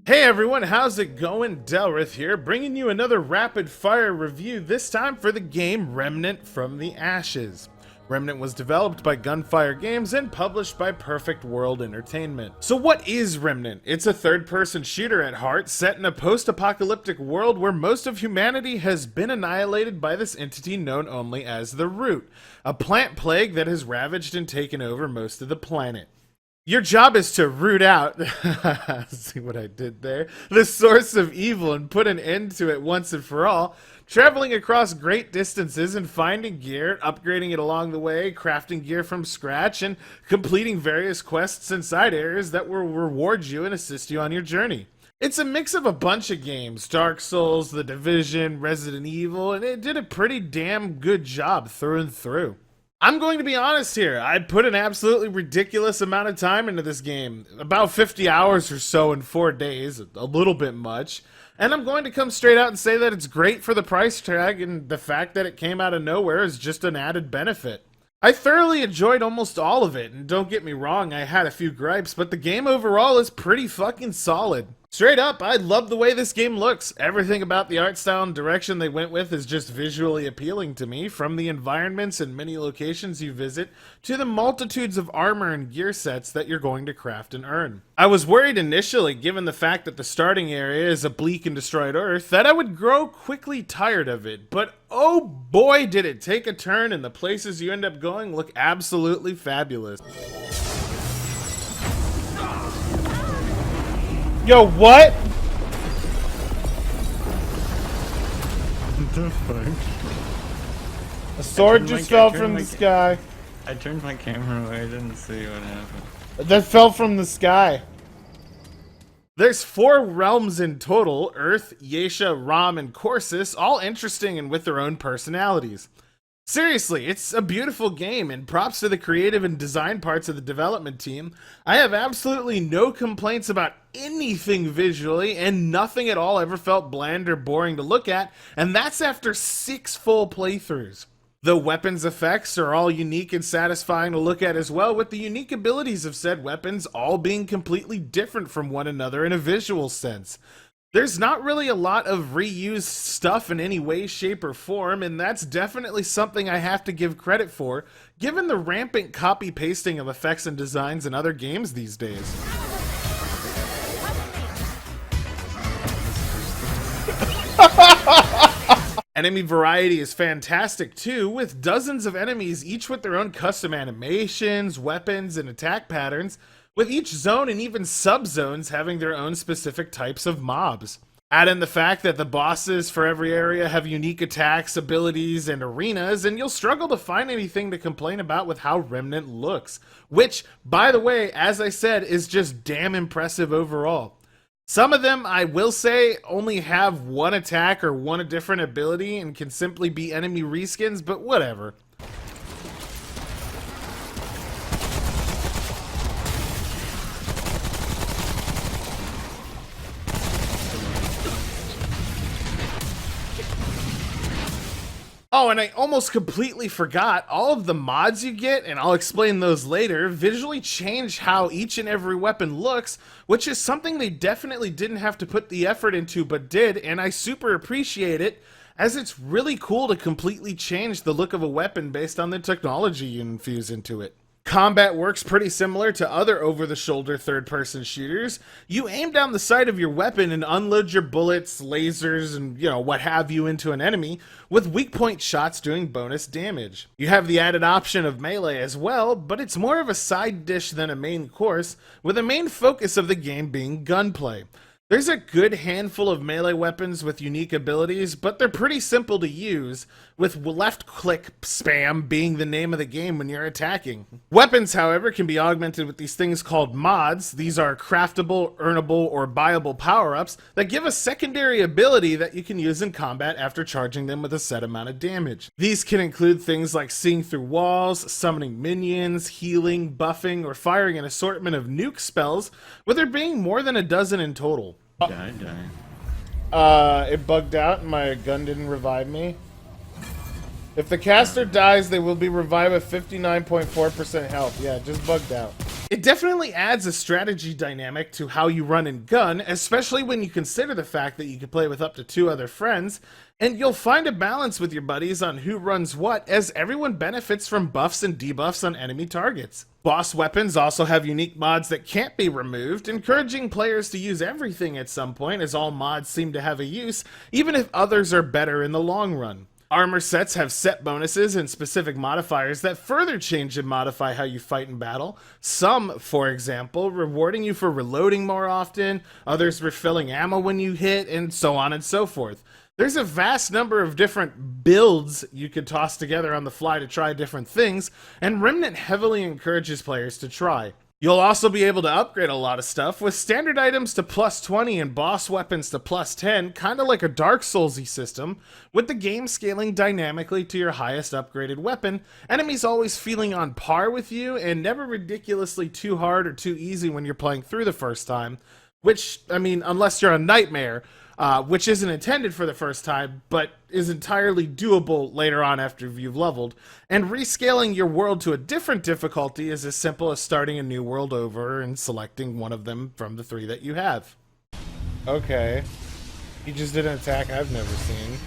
Hey everyone, how's it going? Delrith here, bringing you another rapid fire review, this time for the game Remnant from the Ashes. Remnant was developed by Gunfire Games and published by Perfect World Entertainment. So what is Remnant? It's a third-person shooter at heart, set in a post-apocalyptic world where most of humanity has been annihilated by this entity known only as the Root, a plant plague that has ravaged and taken over most of the planet. Your job is to root out, see what I did there, the source of evil and put an end to it once and for all, traveling across great distances and finding gear, upgrading it along the way, crafting gear from scratch, and completing various quests and side areas that will reward you and assist you on your journey. It's a mix of a bunch of games, Dark Souls, The Division, Resident Evil, and it did a pretty damn good job through and through. I'm going to be honest here, I put an absolutely ridiculous amount of time into this game, about 50 hours or so in 4 days, a little bit much, and I'm going to come straight out and say that it's great for the price tag, and the fact that it came out of nowhere is just an added benefit. I thoroughly enjoyed almost all of it, and don't get me wrong, I had a few gripes, but the game overall is pretty fucking solid. Straight up, I love the way this game looks. Everything about the art style and direction they went with is just visually appealing to me, from the environments and many locations you visit, to the multitudes of armor and gear sets that you're going to craft and earn. I was worried initially, given the fact that the starting area is a bleak and destroyed Earth, that I would grow quickly tired of it, but oh boy did it take a turn and the places you end up going look absolutely fabulous. Yo, what? What the fuck? A sword just fell from the sky. I turned my camera away, I didn't see what happened. That fell from the sky. There's 4 realms in total, Earth, Yesha, Ram, and Corsus, all interesting and with their own personalities. Seriously, it's a beautiful game, and props to the creative and design parts of the development team. I have absolutely no complaints about anything visually, and nothing at all ever felt bland or boring to look at, and that's after 6 full playthroughs. The weapons effects are all unique and satisfying to look at as well, with the unique abilities of said weapons all being completely different from one another in a visual sense. There's not really a lot of reused stuff in any way, shape, or form, and that's definitely something I have to give credit for, given the rampant copy-pasting of effects and designs in other games these days. Enemy variety is fantastic too, with dozens of enemies, each with their own custom animations, weapons, and attack patterns, with each zone and even sub-zones having their own specific types of mobs. Add in the fact that the bosses for every area have unique attacks, abilities, and arenas, and you'll struggle to find anything to complain about with how Remnant looks, which, by the way, as I said, is just damn impressive overall. Some of them, I will say, only have one attack or one different ability and can simply be enemy reskins, but whatever. Oh, and I almost completely forgot, all of the mods you get, and I'll explain those later, visually change how each and every weapon looks, which is something they definitely didn't have to put the effort into, but did, and I super appreciate it, as it's really cool to completely change the look of a weapon based on the technology you infuse into it. Combat works pretty similar to other over-the-shoulder third-person shooters. You aim down the sight of your weapon and unload your bullets, lasers, and what have you into an enemy, with weak point shots doing bonus damage. You have the added option of melee as well, but it's more of a side dish than a main course, with the main focus of the game being gunplay. There's a good handful of melee weapons with unique abilities, but they're pretty simple to use, with left-click spam being the name of the game when you're attacking. Weapons, however, can be augmented with these things called mods. These are craftable, earnable, or buyable power-ups that give a secondary ability that you can use in combat after charging them with a set amount of damage. These can include things like seeing through walls, summoning minions, healing, buffing, or firing an assortment of nuke spells, with there being more than a dozen in total. Die. It bugged out and my gun didn't revive me. If the caster dies, they will be revived at 59.4% health. Yeah, it just bugged out. It definitely adds a strategy dynamic to how you run and gun, especially when you consider the fact that you can play with up to 2 other friends, and you'll find a balance with your buddies on who runs what, as everyone benefits from buffs and debuffs on enemy targets. Boss weapons also have unique mods that can't be removed, encouraging players to use everything at some point, as all mods seem to have a use, even if others are better in the long run. Armor sets have set bonuses and specific modifiers that further change and modify how you fight in battle. Some, for example, rewarding you for reloading more often, others refilling ammo when you hit, and so on and so forth. There's a vast number of different builds you can toss together on the fly to try different things, and Remnant heavily encourages players to try. You'll also be able to upgrade a lot of stuff, with standard items to +20 and boss weapons to +10, kinda like a Dark Souls-y system, with the game scaling dynamically to your highest upgraded weapon, enemies always feeling on par with you, and never ridiculously too hard or too easy when you're playing through the first time, which, I mean, unless you're a nightmare, which isn't intended for the first time, but is entirely doable later on after you've leveled. And rescaling your world to a different difficulty is as simple as starting a new world over and selecting one of them from the 3 that you have. Okay. He just did an attack I've never seen.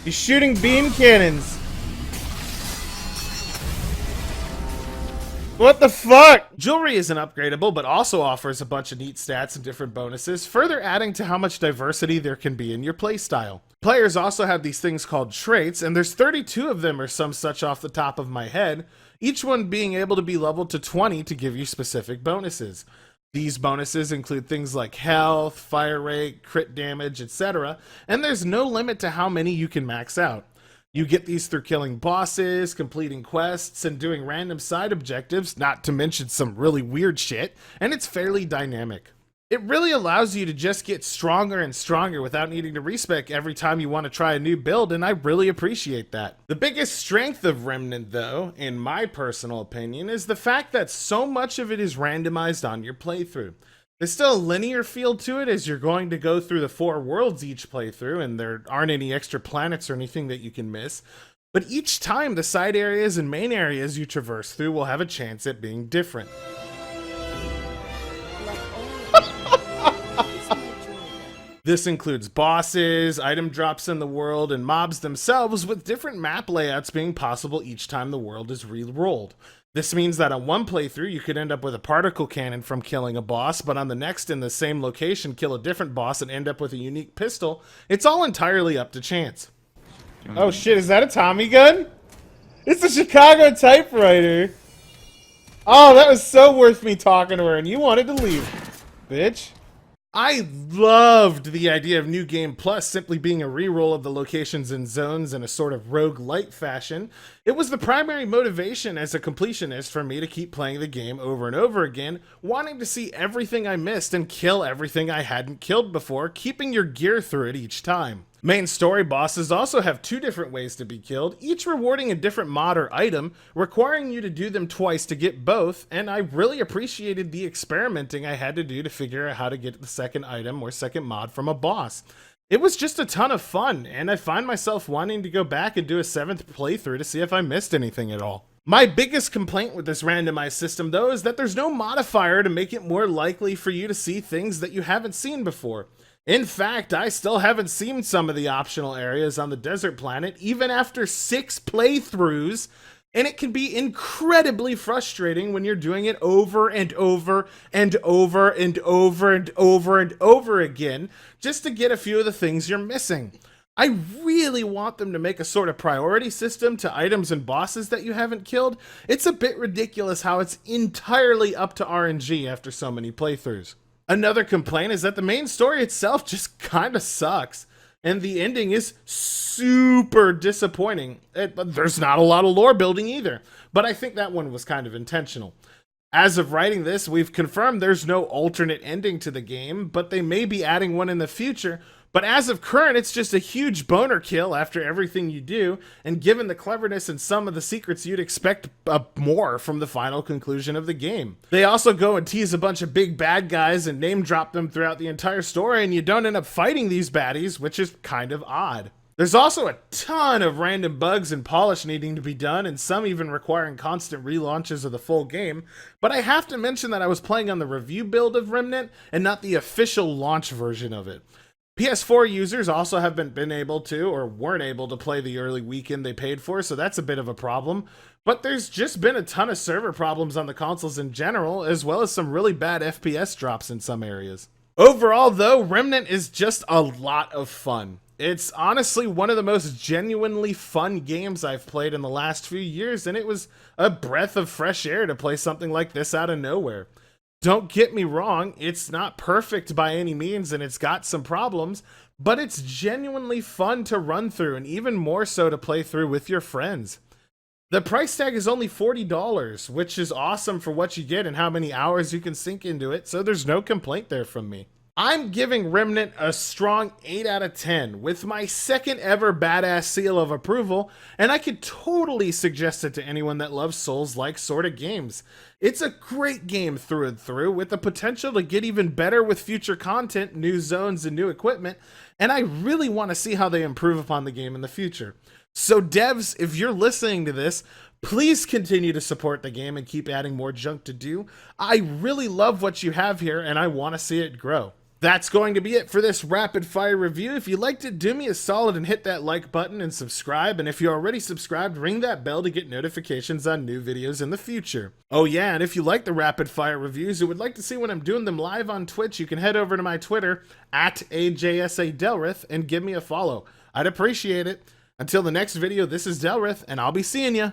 He's shooting beam cannons! What the fuck? Jewelry isn't upgradable, but also offers a bunch of neat stats and different bonuses, further adding to how much diversity there can be in your playstyle. Players also have these things called traits, and there's 32 of them or some such off the top of my head, each one being able to be leveled to 20 to give you specific bonuses. These bonuses include things like health, fire rate, crit damage, etc., and there's no limit to how many you can max out. You get these through killing bosses, completing quests, and doing random side objectives, not to mention some really weird shit, and it's fairly dynamic. It really allows you to just get stronger and stronger without needing to respec every time you want to try a new build, and I really appreciate that. The biggest strength of Remnant, though, in my personal opinion, is the fact that so much of it is randomized on your playthrough. There's still a linear feel to it, as you're going to go through the 4 worlds each playthrough, and there aren't any extra planets or anything that you can miss. But each time, the side areas and main areas you traverse through will have a chance at being different. This includes bosses, item drops in the world, and mobs themselves, with different map layouts being possible each time the world is re-rolled. This means that on one playthrough, you could end up with a particle cannon from killing a boss, but on the next in the same location, kill a different boss and end up with a unique pistol. It's all entirely up to chance. Oh shit, is that a Tommy gun? It's a Chicago typewriter! Oh, that was so worth me talking to her, and you wanted to leave, bitch. I loved the idea of New Game Plus simply being a reroll of the locations and zones in a sort of roguelite fashion. It was the primary motivation as a completionist for me to keep playing the game over and over again, wanting to see everything I missed and kill everything I hadn't killed before, keeping your gear through it each time. Main story bosses also have 2 different ways to be killed, each rewarding a different mod or item, requiring you to do them twice to get both, and I really appreciated the experimenting I had to do to figure out how to get the second item or second mod from a boss. It was just a ton of fun, and I find myself wanting to go back and do a 7th playthrough to see if I missed anything at all. My biggest complaint with this randomized system, though, is that there's no modifier to make it more likely for you to see things that you haven't seen before. In fact, I still haven't seen some of the optional areas on the desert planet, even after 6 playthroughs, and it can be incredibly frustrating when you're doing it over and over and over and over and over and over again, just to get a few of the things you're missing. I really want them to make a sort of priority system to items and bosses that you haven't killed. It's a bit ridiculous how it's entirely up to RNG after so many playthroughs. Another complaint is that the main story itself just kinda sucks, and the ending is super disappointing. There's not a lot of lore building either, but I think that one was kind of intentional. As of writing this, we've confirmed there's no alternate ending to the game, but they may be adding one in the future. But as of current, it's just a huge boner kill after everything you do, and given the cleverness and some of the secrets, you'd expect more from the final conclusion of the game. They also go and tease a bunch of big bad guys and name drop them throughout the entire story, and you don't end up fighting these baddies, which is kind of odd. There's also a ton of random bugs and polish needing to be done, and some even requiring constant relaunches of the full game, but I have to mention that I was playing on the review build of Remnant and not the official launch version of it. PS4 users also have been able to, or weren't able to play the early weekend they paid for, so that's a bit of a problem. But there's just been a ton of server problems on the consoles in general, as well as some really bad FPS drops in some areas. Overall, though, Remnant is just a lot of fun. It's honestly one of the most genuinely fun games I've played in the last few years, and it was a breath of fresh air to play something like this out of nowhere. Don't get me wrong, it's not perfect by any means, and it's got some problems, but it's genuinely fun to run through, and even more so to play through with your friends. The price tag is only $40, which is awesome for what you get and how many hours you can sink into it, so there's no complaint there from me. I'm giving Remnant a strong 8 out of 10, with my second ever badass seal of approval, and I could totally suggest it to anyone that loves Souls-like sort of games. It's a great game through and through, with the potential to get even better with future content, new zones, and new equipment, and I really want to see how they improve upon the game in the future. So devs, if you're listening to this, please continue to support the game and keep adding more junk to do. I really love what you have here, and I want to see it grow. That's going to be it for this rapid fire review. If you liked it, do me a solid and hit that like button and subscribe. And if you're already subscribed, ring that bell to get notifications on new videos in the future. Oh yeah, and if you like the rapid fire reviews and would like to see when I'm doing them live on Twitch, you can head over to my Twitter at AJSADelrith and give me a follow. I'd appreciate it. Until the next video, this is Delrith, and I'll be seeing ya.